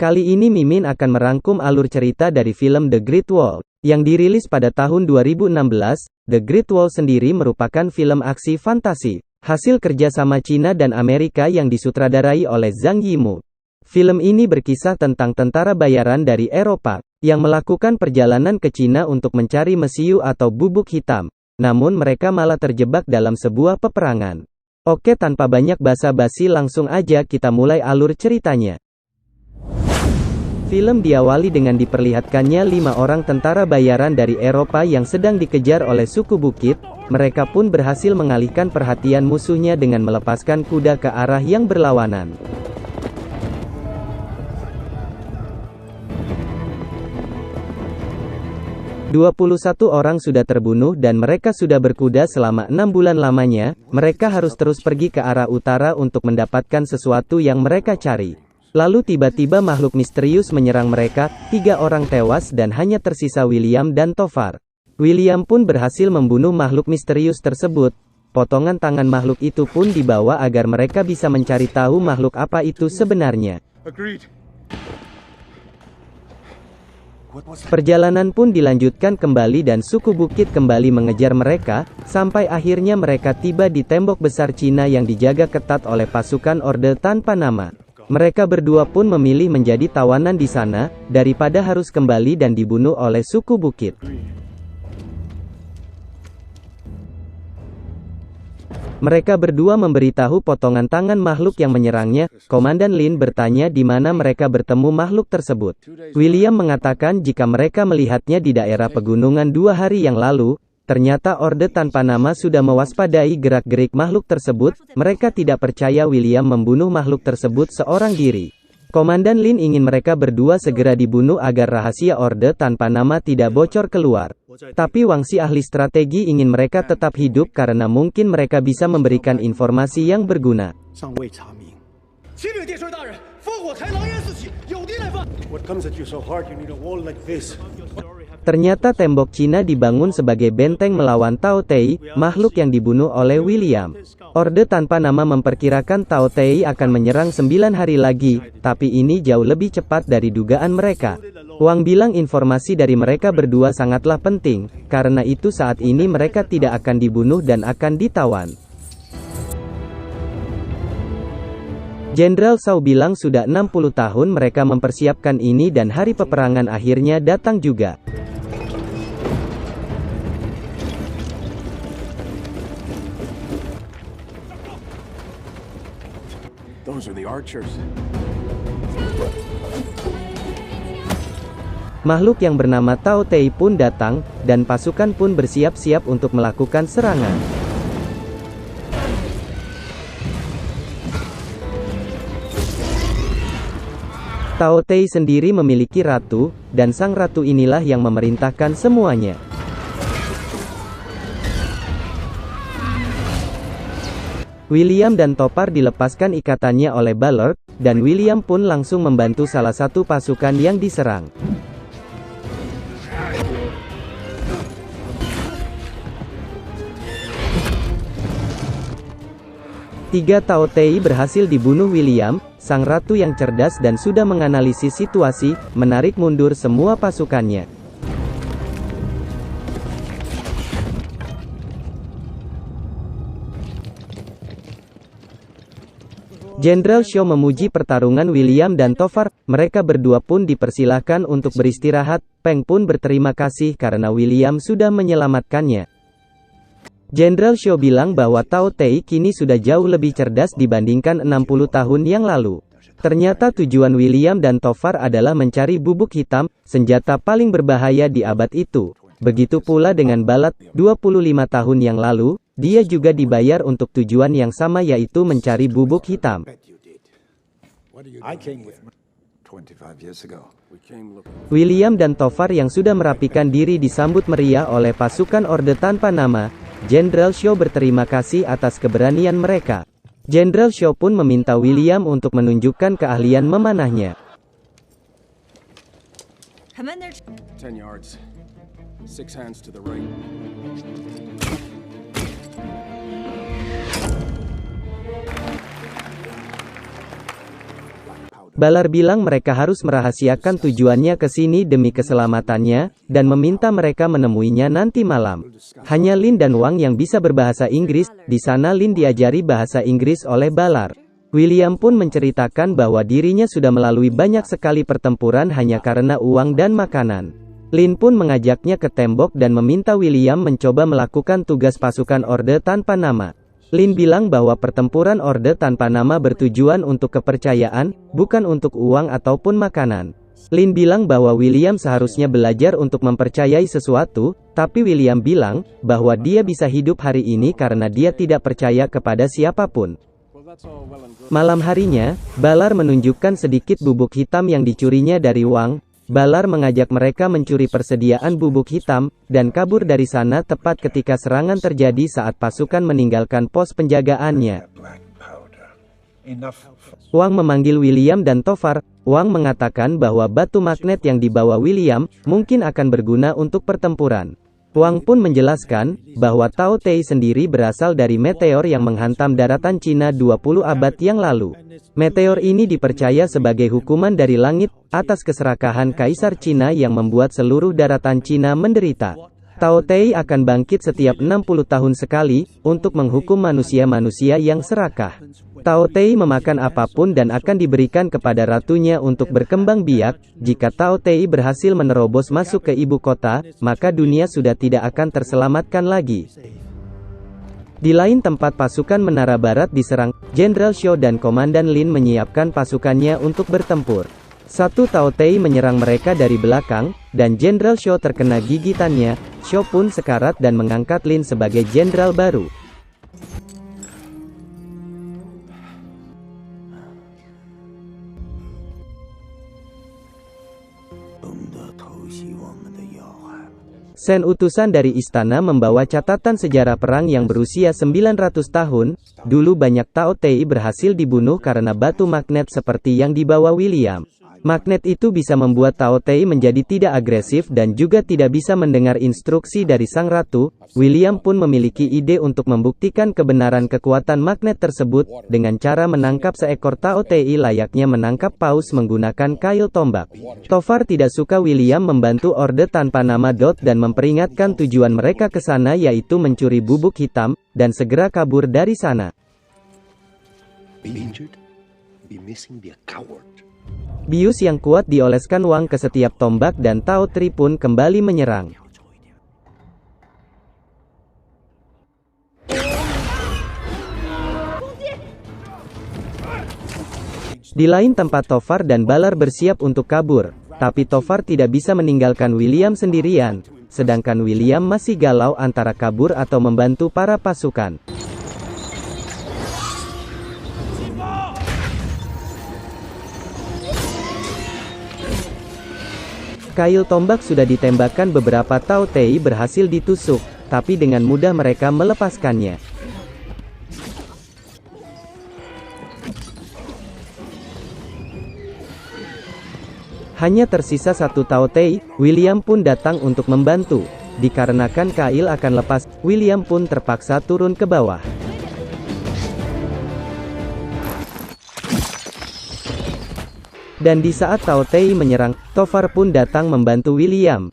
Kali ini Mimin akan merangkum alur cerita dari film The Great Wall, yang dirilis pada tahun 2016. The Great Wall sendiri merupakan film aksi fantasi, hasil kerjasama Cina dan Amerika yang disutradarai oleh Zhang Yimou. Film ini berkisah tentang tentara bayaran dari Eropa, yang melakukan perjalanan ke Cina untuk mencari mesiu atau bubuk hitam. Namun mereka malah terjebak dalam sebuah peperangan. Oke, tanpa banyak basa-basi langsung aja kita mulai alur ceritanya. Film diawali dengan diperlihatkannya 5 orang tentara bayaran dari Eropa yang sedang dikejar oleh suku bukit. Mereka pun berhasil mengalihkan perhatian musuhnya dengan melepaskan kuda ke arah yang berlawanan. "21 orang sudah terbunuh dan mereka sudah berkuda selama 6 bulan lamanya. Mereka harus terus pergi ke arah utara untuk mendapatkan sesuatu yang mereka cari. Lalu tiba-tiba makhluk misterius menyerang mereka, 3 orang tewas dan hanya tersisa William dan Tovar. William pun berhasil membunuh makhluk misterius tersebut. Potongan tangan makhluk itu pun dibawa agar mereka bisa mencari tahu makhluk apa itu sebenarnya. Perjalanan pun dilanjutkan kembali dan suku bukit kembali mengejar mereka, sampai akhirnya mereka tiba di tembok besar Cina yang dijaga ketat oleh pasukan Orde Tanpa Nama. Mereka berdua pun memilih menjadi tawanan di sana, daripada harus kembali dan dibunuh oleh suku bukit. Mereka berdua memberitahu potongan tangan makhluk yang menyerangnya. Komandan Lin bertanya di mana mereka bertemu makhluk tersebut. William mengatakan jika mereka melihatnya di daerah pegunungan 2 hari yang lalu. Ternyata Orde Tanpa Nama sudah mewaspadai gerak-gerik makhluk tersebut. Mereka tidak percaya William membunuh makhluk tersebut seorang diri. Komandan Lin ingin mereka berdua segera dibunuh agar rahasia Orde Tanpa Nama tidak bocor keluar. Tapi Wangxi ahli strategi ingin mereka tetap hidup karena mungkin mereka bisa memberikan informasi yang berguna. Ternyata tembok Cina dibangun sebagai benteng melawan Tao Tei, makhluk yang dibunuh oleh William. Orde Tanpa Nama memperkirakan Tao Tei akan menyerang 9 hari lagi, tapi ini jauh lebih cepat dari dugaan mereka. Wang bilang informasi dari mereka berdua sangatlah penting, karena itu saat ini mereka tidak akan dibunuh dan akan ditawan. Jenderal Zhao bilang sudah 60 tahun mereka mempersiapkan ini dan hari peperangan akhirnya datang juga. Makhluk yang bernama Tao Tei pun datang, dan pasukan pun bersiap-siap untuk melakukan serangan. Tao Tei sendiri memiliki ratu, dan sang ratu inilah yang memerintahkan semuanya. William dan Topar dilepaskan ikatannya oleh Ballard, dan William pun langsung membantu salah satu pasukan yang diserang. Tiga Tao Tei berhasil dibunuh William, sang ratu yang cerdas dan sudah menganalisis situasi, menarik mundur semua pasukannya. Jenderal Xiao memuji pertarungan William dan Tovar. Mereka berdua pun dipersilahkan untuk beristirahat. Peng pun berterima kasih karena William sudah menyelamatkannya. Jenderal Xiao bilang bahwa Tao Tei kini sudah jauh lebih cerdas dibandingkan 60 tahun yang lalu. Ternyata tujuan William dan Tovar adalah mencari bubuk hitam, senjata paling berbahaya di abad itu. Begitu pula dengan Ballard, 25 tahun yang lalu, dia juga dibayar untuk tujuan yang sama yaitu mencari bubuk hitam. William dan Tovar yang sudah merapikan diri disambut meriah oleh pasukan Orde Tanpa Nama. Jenderal Xiao berterima kasih atas keberanian mereka. Jenderal Xiao pun meminta William untuk menunjukkan keahlian memanahnya. 10 yards. 6 hands to the right. Balar bilang mereka harus merahasiakan tujuannya ke sini demi keselamatannya, dan meminta mereka menemuinya nanti malam. Hanya Lin dan Wang yang bisa berbahasa Inggris, di sana Lin diajari bahasa Inggris oleh Balar. William pun menceritakan bahwa dirinya sudah melalui banyak sekali pertempuran hanya karena uang dan makanan. Lin pun mengajaknya ke tembok dan meminta William mencoba melakukan tugas pasukan Orde Tanpa Nama. Lin bilang bahwa pertempuran Orde Tanpa Nama bertujuan untuk kepercayaan, bukan untuk uang ataupun makanan. Lin bilang bahwa William seharusnya belajar untuk mempercayai sesuatu, tapi William bilang bahwa dia bisa hidup hari ini karena dia tidak percaya kepada siapapun. Malam harinya, Balar menunjukkan sedikit bubuk hitam yang dicurinya dari Wang. Balar mengajak mereka mencuri persediaan bubuk hitam, dan kabur dari sana tepat ketika serangan terjadi saat pasukan meninggalkan pos penjagaannya. Wang memanggil William dan Tofar. Wang mengatakan bahwa batu magnet yang dibawa William, mungkin akan berguna untuk pertempuran. Wang pun menjelaskan, bahwa Tao Tei sendiri berasal dari meteor yang menghantam daratan Cina 20 abad yang lalu. Meteor ini dipercaya sebagai hukuman dari langit, atas keserakahan Kaisar Cina yang membuat seluruh daratan Cina menderita. Tao Tei akan bangkit setiap 60 tahun sekali, untuk menghukum manusia-manusia yang serakah. Tao Tei memakan apapun dan akan diberikan kepada ratunya untuk berkembang biak. Jika Tao Tei berhasil menerobos masuk ke ibu kota, maka dunia sudah tidak akan terselamatkan lagi. Di lain tempat pasukan Menara Barat diserang, Jenderal Xiao dan Komandan Lin menyiapkan pasukannya untuk bertempur. Satu Tao Tei menyerang mereka dari belakang, dan Jenderal Xiao terkena gigitannya. Xiao pun sekarat dan mengangkat Lin sebagai jenderal baru. Sen utusan dari istana membawa catatan sejarah perang yang berusia 900 tahun. Dulu banyak Tao Tei berhasil dibunuh karena batu magnet seperti yang dibawa William. Magnet itu bisa membuat Tao Tei menjadi tidak agresif dan juga tidak bisa mendengar instruksi dari sang ratu. William pun memiliki ide untuk membuktikan kebenaran kekuatan magnet tersebut, dengan cara menangkap seekor Tao Tei layaknya menangkap paus menggunakan kail tombak. Tofar tidak suka William membantu Orde Tanpa Nama dan memperingatkan tujuan mereka ke sana yaitu mencuri bubuk hitam, dan segera kabur dari sana. Bius yang kuat dioleskan Wang ke setiap tombak dan Tao Tri pun kembali menyerang. Di lain tempat Tofar dan Balar bersiap untuk kabur, tapi Tofar tidak bisa meninggalkan William sendirian, sedangkan William masih galau antara kabur atau membantu para pasukan. Kail tombak sudah ditembakkan beberapa Tao Tei berhasil ditusuk, tapi dengan mudah mereka melepaskannya. Hanya tersisa satu Tao Tei. William pun datang untuk membantu. Dikarenakan kail akan lepas, William pun terpaksa turun ke bawah. Dan di saat Tao Tei menyerang, Tofar pun datang membantu William.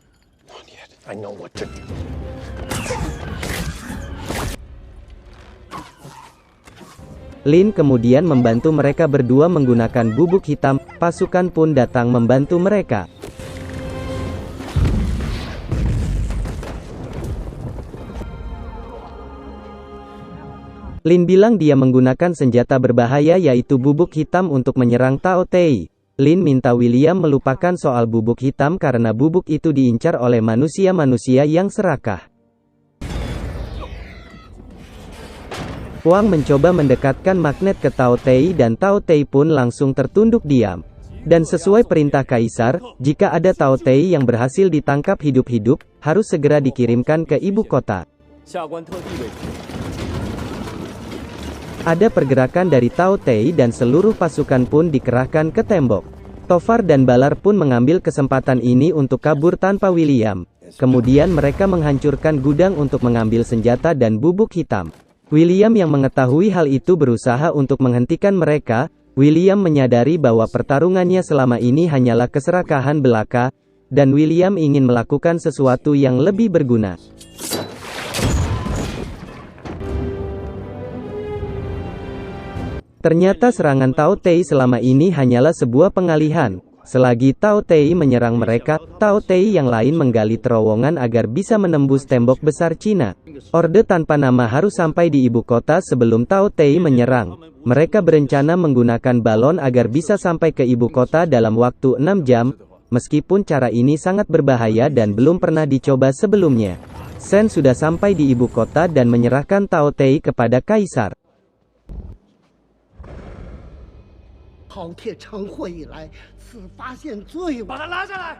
Lin kemudian membantu mereka berdua menggunakan bubuk hitam. Pasukan pun datang membantu mereka. Lin bilang dia menggunakan senjata berbahaya yaitu bubuk hitam untuk menyerang Tao Tei. Lin minta William melupakan soal bubuk hitam karena bubuk itu diincar oleh manusia-manusia yang serakah. Wang mencoba mendekatkan magnet ke Tao Tei dan Tao Tei pun langsung tertunduk diam. Dan sesuai perintah Kaisar, jika ada Tao Tei yang berhasil ditangkap hidup-hidup, harus segera dikirimkan ke ibu kota. Ada pergerakan dari Tao Tei dan seluruh pasukan pun dikerahkan ke tembok. Tofar dan Balar pun mengambil kesempatan ini untuk kabur tanpa William. Kemudian mereka menghancurkan gudang untuk mengambil senjata dan bubuk hitam. William yang mengetahui hal itu berusaha untuk menghentikan mereka, William menyadari bahwa pertarungannya selama ini hanyalah keserakahan belaka, dan William ingin melakukan sesuatu yang lebih berguna. Ternyata serangan Tao Tei selama ini hanyalah sebuah pengalihan. Selagi Tao Tei menyerang mereka, Tao Tei yang lain menggali terowongan agar bisa menembus tembok besar Cina. Orde tanpa nama harus sampai di ibu kota sebelum Tao Tei menyerang. Mereka berencana menggunakan balon agar bisa sampai ke ibu kota dalam waktu 6 jam, meskipun cara ini sangat berbahaya dan belum pernah dicoba sebelumnya. Shen sudah sampai di ibu kota dan menyerahkan Tao Tei kepada Kaisar. 饕餮成祸以来，此发现最晚。把他拉下来。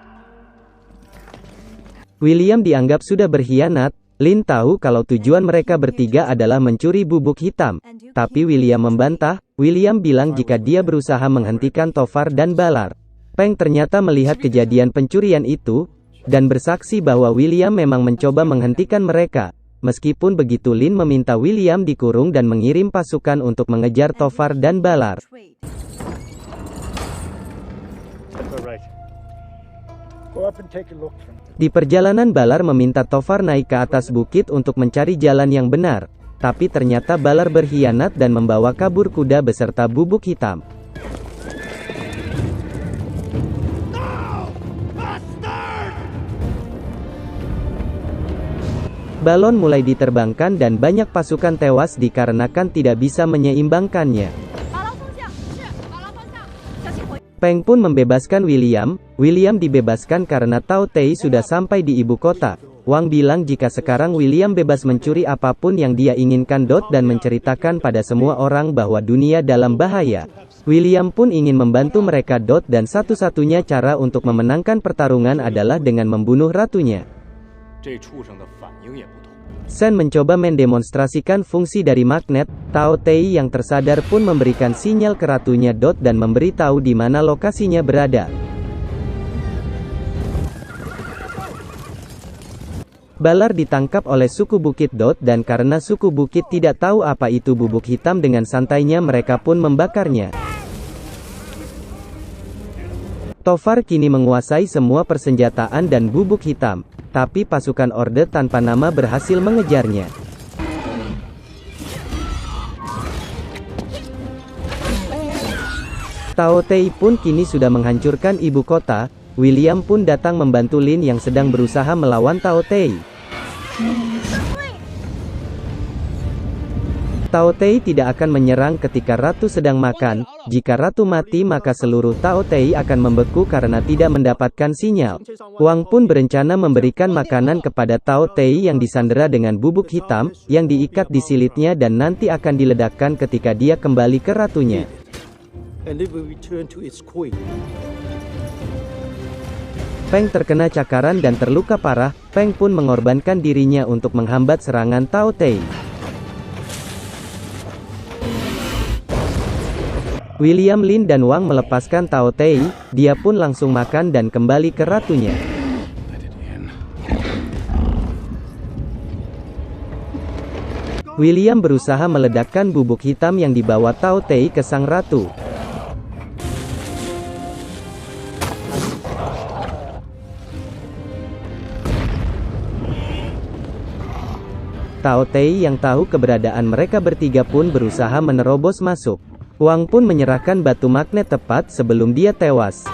William dianggap sudah berkhianat. Lin tahu kalau tujuan mereka bertiga adalah mencuri bubuk hitam. Tapi William membantah. William bilang jika dia berusaha menghentikan Tofar dan Balar. Peng ternyata melihat kejadian pencurian itu, dan bersaksi bahwa William memang mencoba menghentikan mereka. Meskipun begitu, Lin meminta William dikurung dan mengirim pasukan untuk mengejar Tofar dan Balar. Di perjalanan Balar meminta Tofar naik ke atas bukit untuk mencari jalan yang benar. Tapi ternyata Balar berkhianat dan membawa kabur kuda beserta bubuk hitam. Balon mulai diterbangkan dan banyak pasukan tewas dikarenakan tidak bisa menyeimbangkannya. Peng pun membebaskan William. William dibebaskan karena Tao Tei sudah sampai di ibu kota. Wang bilang jika sekarang William bebas mencuri apapun yang dia inginkan. Dan menceritakan pada semua orang bahwa dunia dalam bahaya. William pun ingin membantu mereka. Dan satu-satunya cara untuk memenangkan pertarungan adalah dengan membunuh ratunya. Shen mencoba mendemonstrasikan fungsi dari magnet. Tao Tei yang tersadar pun memberikan sinyal ke ratunya. Dan memberitahu di mana lokasinya berada. Balar ditangkap oleh suku Bukit dan karena suku Bukit tidak tahu apa itu bubuk hitam, dengan santainya mereka pun membakarnya. Tofar kini menguasai semua persenjataan dan bubuk hitam, tapi pasukan Orde tanpa nama berhasil mengejarnya. Tao Tei pun kini sudah menghancurkan ibu kota. William pun datang membantu Lin yang sedang berusaha melawan Tao Tei. Tao Tei tidak akan menyerang ketika ratu sedang makan. Jika ratu mati maka seluruh Tao Tei akan membeku karena tidak mendapatkan sinyal. Wang pun berencana memberikan makanan kepada Tao Tei yang disandera dengan bubuk hitam, yang diikat di silitnya dan nanti akan diledakkan ketika dia kembali ke ratunya. Peng terkena cakaran dan terluka parah. Peng pun mengorbankan dirinya untuk menghambat serangan Tao Tei. William, Lin dan Wang melepaskan Tao Tei. Dia pun langsung makan dan kembali ke ratunya. William berusaha meledakkan bubuk hitam yang dibawa Tao Tei ke sang ratu. Tao Tei yang tahu keberadaan mereka bertiga pun berusaha menerobos masuk. Wang pun menyerahkan batu magnet tepat sebelum dia tewas.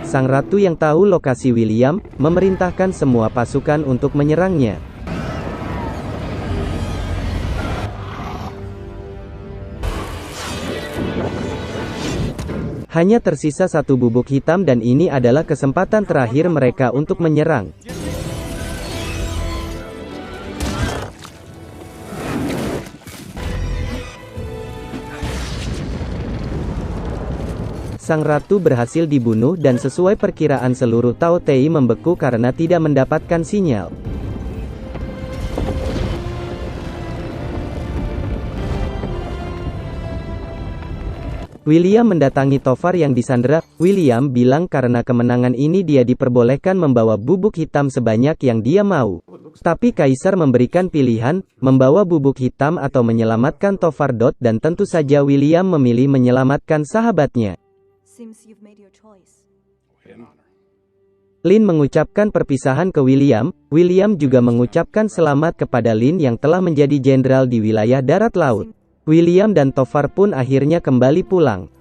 Sang ratu yang tahu lokasi William, memerintahkan semua pasukan untuk menyerangnya. Hanya tersisa satu bubuk hitam dan ini adalah kesempatan terakhir mereka untuk menyerang. Sang ratu berhasil dibunuh dan sesuai perkiraan seluruh Tao Tei membeku karena tidak mendapatkan sinyal. William mendatangi Tofar yang disandera. William bilang karena kemenangan ini dia diperbolehkan membawa bubuk hitam sebanyak yang dia mau. Tapi Kaisar memberikan pilihan, membawa bubuk hitam atau menyelamatkan Tofar. Dan tentu saja William memilih menyelamatkan sahabatnya. Seems you've made your choice. Lin mengucapkan perpisahan ke William. William juga mengucapkan selamat kepada Lin yang telah menjadi jenderal di wilayah darat laut. William dan Tofar pun akhirnya kembali pulang.